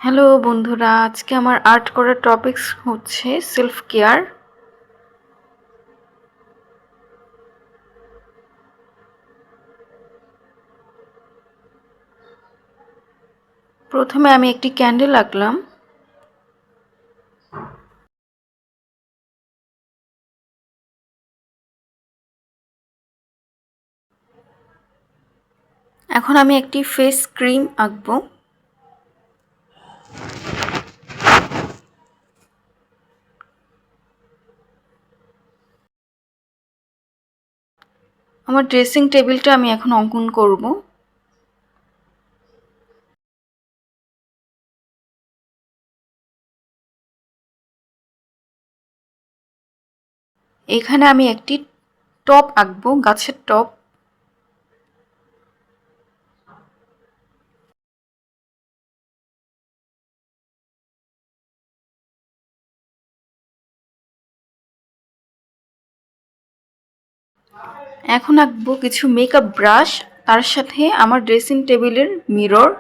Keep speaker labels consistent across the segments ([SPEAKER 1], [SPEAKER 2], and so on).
[SPEAKER 1] Hello বন্ধুরা, আজকে আমার আর্ট করার টপিকস হচ্ছে সেলফ কেয়ার। প্রথমে আমি একটি ক্যান্ডেল আঁকলাম। এখন আমি একটি ফেস ক্রিম আঁকবো। আমার ড্রেসিং টেবিলটা আমি এখন অঙ্কন করব। এখানে আমি একটি টব আঁকবো, গাছের টব। এখন আঁকবো কিছু মেকআপ ব্রাশ, তার সাথে আমার ড্রেসিং টেবিলের মিরর।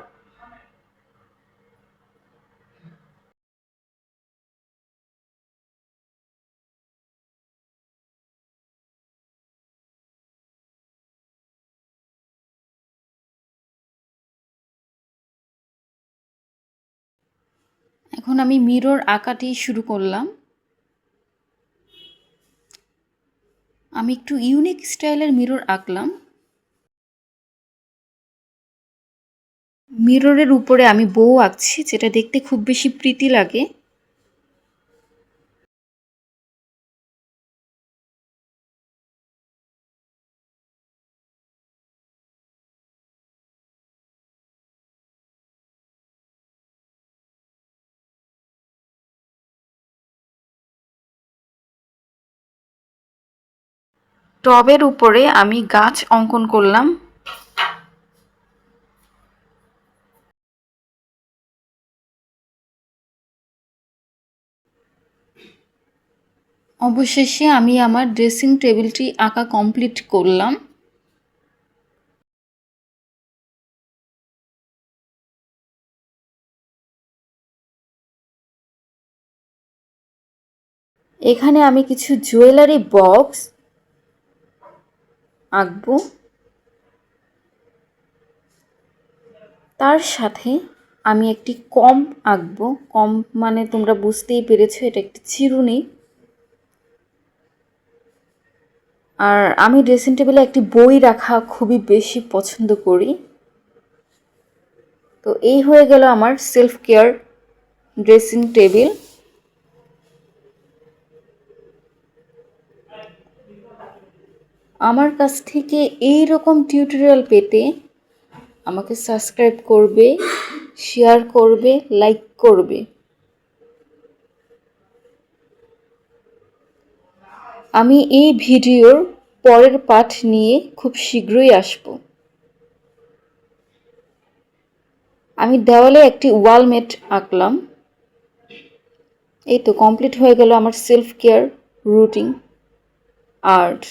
[SPEAKER 1] এখন আমি মিরর আঁকাটি শুরু করলাম। আমি একটু ইউনিক স্টাইলের মিরর আঁকলাম। মিররের উপরে আমি বউ আঁকছি, যেটা দেখতে খুব বেশি প্রীতি লাগে। টবের উপরে আমি গাছ অঙ্কন করলাম। অবশেষে আমি আমার ড্রেসিং টেবিলটি আঁকা কমপ্লিট করলাম। এখানে আমি কিছু জুয়েলারি বক্স আঁকবো। তার সাথে আমি একটি কম্প আঁকবো। কম্প মানে তোমরা বুঝতেই পেরেছো, এটা একটি চিরুনি। আর আমি ড্রেসিং টেবিলে একটি বই রাখা খুবই বেশি পছন্দ করি। তো এই হয়ে গেল আমার সেলফ কেয়ার ড্রেসিং টেবিল। আমার কাছ থেকে এই রকম টিউটোরিয়াল পেতে আমাকে সাবস্ক্রাইব করবে, শেয়ার করবে, লাইক করবে। আমি এই ভিডিওর পরের পার্ট নিয়ে খুব শীঘ্রই আসব। আমি দেওয়ালে একটি ওয়ালমেট আঁকলাম। এই তো কমপ্লিট হয়ে গেল আমার সেলফ কেয়ার রুটিন আর্ট।